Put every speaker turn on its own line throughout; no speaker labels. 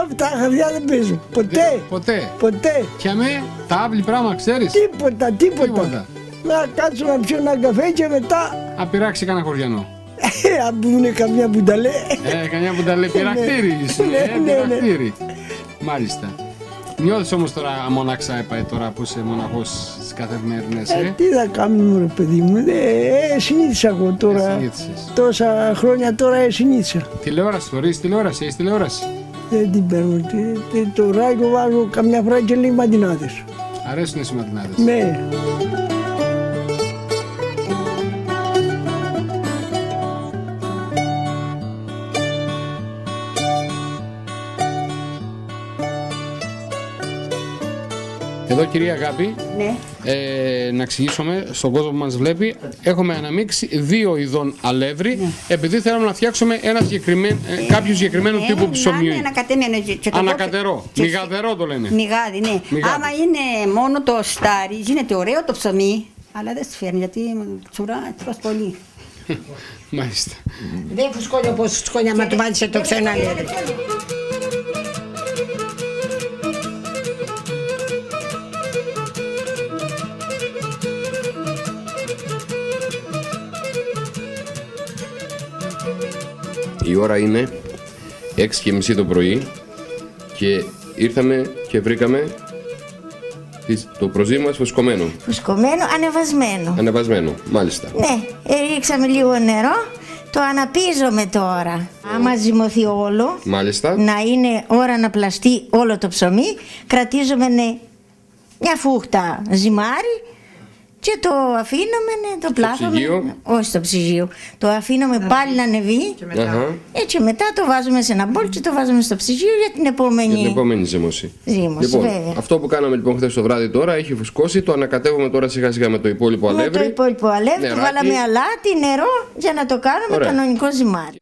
Αυτά χαρτιά δεν παίζω. Ποτέ.
Και αμέ, τα άβλη πράγμα ξέρεις.
Τίποτα. Να κάτσω να πιω ένα καφέ και μετά.
Να πειράξει κανένα χωριανό.
Αν είναι καμιά μπουνταλέ.
Καμιά μπουνταλέ, πειρακτήρι είσαι. Πειρακτήρι. Μάλιστα. Νιώθεις όμως τώρα μοναξά τώρα που είσαι μοναχός στις καθημερινές,
Τι θα κάνουμε ρε παιδί μου, συνήθισα εγώ τώρα. Τόσα χρόνια τώρα συνήθισα.
Τηλεόραση θωρείς, έχεις τηλεόραση.
Δεν την παίρνω, το ράδιο βάζω καμιά φορά και λέει μαντινάδες.
Αρέσουν οι μαντινάδες.
Ναι.
Εδώ κυρία Αγάπη, να εξηγήσουμε στον κόσμο που μας βλέπει, έχουμε αναμίξει 2 ειδών αλεύρι, επειδή θέλουμε να φτιάξουμε κάποιο συγκεκριμένο τύπου ψωμιού. Ανακατερό, μυγαδερό το λένε.
Μυγάδι, ναι. Άμα είναι μόνο το στάρι, γίνεται ωραίο το ψωμί, αλλά δεν σου φέρνει γιατί τσουράς πολύ.
Μάλιστα.
Δεν φουσκώνει όπως φουσκώνει άμα του βάλεις το ξένα αλεύρι.
Η ώρα είναι 6:30 το πρωί και ήρθαμε και βρήκαμε το προζύμι μας φουσκωμένο.
Φουσκωμένο,
Ανεβασμένο, μάλιστα.
Ναι, ρίξαμε λίγο νερό, το αναπίζουμε τώρα. Άμα ζυμωθεί όλο,
μάλιστα,
να είναι ώρα να πλαστεί όλο το ψωμί, κρατίζουμε μια φούχτα ζυμάρι και το αφήνουμε, το πλάθουμε, όχι στο ψυγείο, το αφήνουμε πάλι να ανεβεί και μετά το βάζουμε σε ένα μπολ και το βάζουμε στο ψυγείο για την επόμενη
ζύμωση.
Λοιπόν, βέβαια.
Αυτό που κάναμε λοιπόν χθες το βράδυ τώρα έχει φουσκώσει, το ανακατεύουμε τώρα σιγά σιγά με το υπόλοιπο αλεύρι.
Με το υπόλοιπο αλεύρι, το βάλαμε αλάτι, νερό για να το κάνουμε κανονικό ζυμάρι.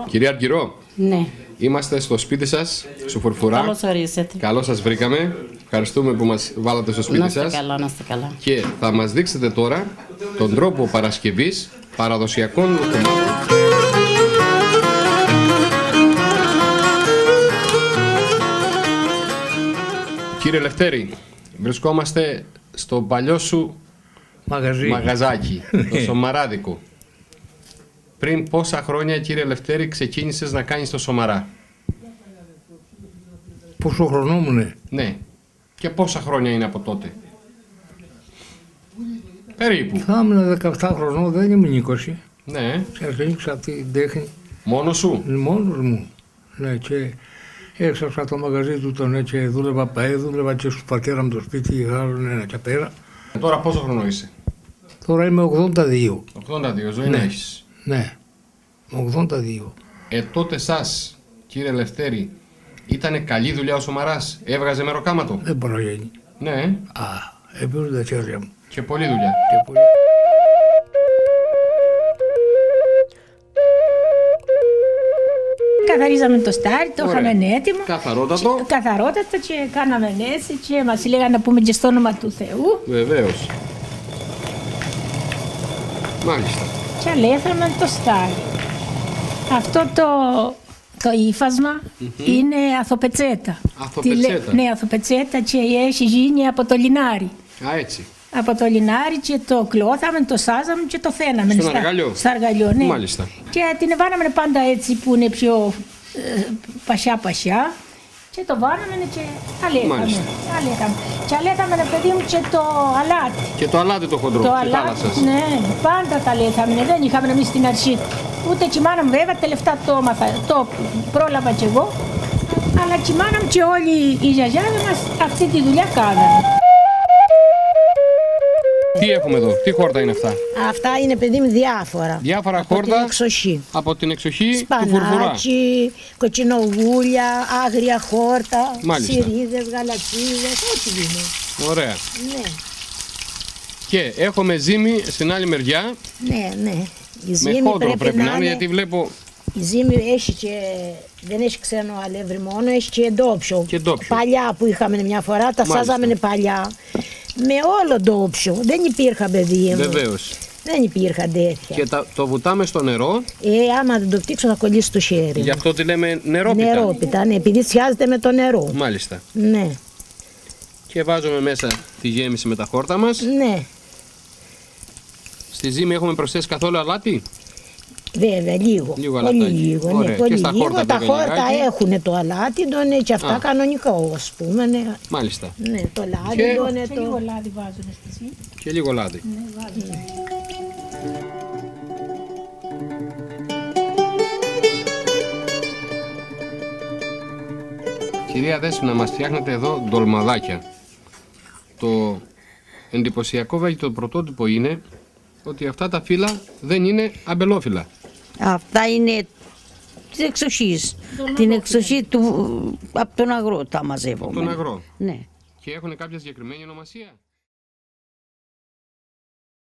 Κυρία Αργυρό,
Ναι.
είμαστε στο σπίτι σας, στο Φουρφουρά.
Καλώς ορίσατε.
Καλώς σας βρήκαμε. Ευχαριστούμε που μας βάλατε στο σπίτι
Να είστε
σας.
καλά, να είστε καλά.
Και θα μας δείξετε τώρα τον τρόπο παρασκευής παραδοσιακών λουκουμάτων. Κύριε Λευτέρη, βρισκόμαστε στο παλιό σου μαγαζάκι, το Σομαράδικο. Πριν πόσα χρόνια, κύριε Λευτέρη, ξεκίνησες να κάνεις το Σομαρά?
Πόσο χρονόμουνε?
Ναι. Και πόσα χρόνια είναι από τότε? Περίπου.
Θα ήμουν 17 χρονών, δεν ήμουν 20.
Ναι.
Ξεκίνησα αυτή την τέχνη.
Μόνος σου?
Μόνος μου. Ναι, και έξαψα το μαγαζί του τον έτσι, δούλευα και στους πατέρα μου το σπίτι, άλλον ένα και πέρα.
Τώρα πόσο χρόνο είσαι?
Τώρα είμαι 82.
82, ζωή
Ναι.
να έχεις.
Ναι, 82.
Τότε σας, κύριε Λευτέρη, ήτανε καλή δουλειά ο Σομαράς? Έβγαζε μεροκάματο?
Δεν μπορώ να γίνει.
Ναι.
Έπαιρνε τα χέρια μου.
Και πολλή δουλειά.
Και πολύ.
Καθαρίζαμε το στάρι, το είχαμε έτοιμο.
Καθαρότατο.
Καθαρότατο και κάναμε έτσι και μας λέγανε να πούμε και στο όνομα του Θεού.
Βεβαίως. Μάλιστα.
Και αλέθαμε το στάρι. Αυτό το ύφασμα είναι αθοπετσέτα.
Αθοπετσέτα.
Ναι, αθοπετσέτα και έχει γίνει από το λινάρι.
Α, έτσι.
Από το λινάρι και το κλώθαμε, το σάζαμε και το φαίναμε.
Στον αργαλιό.
Στα αργαλιό, ναι.
Μάλιστα.
Και την βάλαμε πάντα έτσι που είναι πιο πασιά και το βάλαμε και αλέθαμε. Και αλέθαμε, παιδί μου, και το αλάτι.
Και το αλάτι το χοντρό,
Το
της
αλάτι,
θάλασσας.
ναι, πάντα τα αλέθαμε, δεν είχαμε εμείς στην αρχή. Ούτε και η μάνα μου βέβαια, τελευταία το έμαθα, το πρόλαβα κι εγώ. Αλλά και η μάνα μου και όλοι οι γιαγιάδες μας αυτή τη δουλειά κάνανε.
Τι έχουμε εδώ, τι χόρτα είναι αυτά?
Αυτά είναι, παιδί μου, διάφορα.
Διάφορα
Από
χόρτα
την εξοχή.
από την εξοχή του Φουρφουρά.
Σπανάκι, κοτσινογούλια, άγρια χόρτα,
Μάλιστα.
σιρίδες, γαλατσίδες, ό,τι είναι.
Ωραία.
Ναι,
Και έχουμε ζύμη στην άλλη μεριά.
ναι. Η
Με
ζύμη
χόντρο πρέπει να είναι, γιατί βλέπω
Η ζύμη έχει και, δεν έχει ξένο αλεύρι μόνο, έχει και ντόψιο.
Και ντόψιο.
Παλιά που είχαμε μια φορά, τα σάζαμε παλιά. Με όλο ντόψιο. Δεν υπήρχαν, παιδί μου.
βεβαίως.
Δεν υπήρχαν τέτοια.
Και το βουτάμε στο νερό.
Άμα δεν το φτύξω θα κολλήσει το χέρι.
Γι' αυτό τη λέμε νερόπιτα.
Νερόπιτα, ναι, επειδή τσιάζεται με το νερό.
Μάλιστα.
Ναι,
Και βάζουμε μέσα τη γέμιση με τα χόρτα μας.
ναι.
Στη ζύμη έχουμε προσθέσει καθόλου αλάτι?
Βέβαια, λίγο.
Λίγο
πολύ
αλατάκι.
λίγο. Ναι,
Ωραία.
πολύ
Και στα
λίγο.
χόρτα
Τα
το
χόρτα
βενιγκάκι.
έχουν το αλάτι, ναι, και αυτά
Α.
κανονικά, ας πούμε. Ναι,
Μάλιστα.
ναι, το λάδι,
Και-
ναι,
Και λίγο
το...
λάδι βάζουν στη ζύμη.
Και λίγο λάδι. Κυρία Δέσποινα, μας φτιάχνετε εδώ ντολμαδάκια. Το εντυπωσιακό βέβαια και το πρωτότυπο είναι ότι αυτά τα φύλλα δεν είναι αμπελόφυλλα.
Αυτά είναι της εξοχής. Την εξοχή του, από τον αγρό τα μαζεύουμε.
Από τον αγρό.
Ναι.
Και έχουν κάποια συγκεκριμένη ονομασία.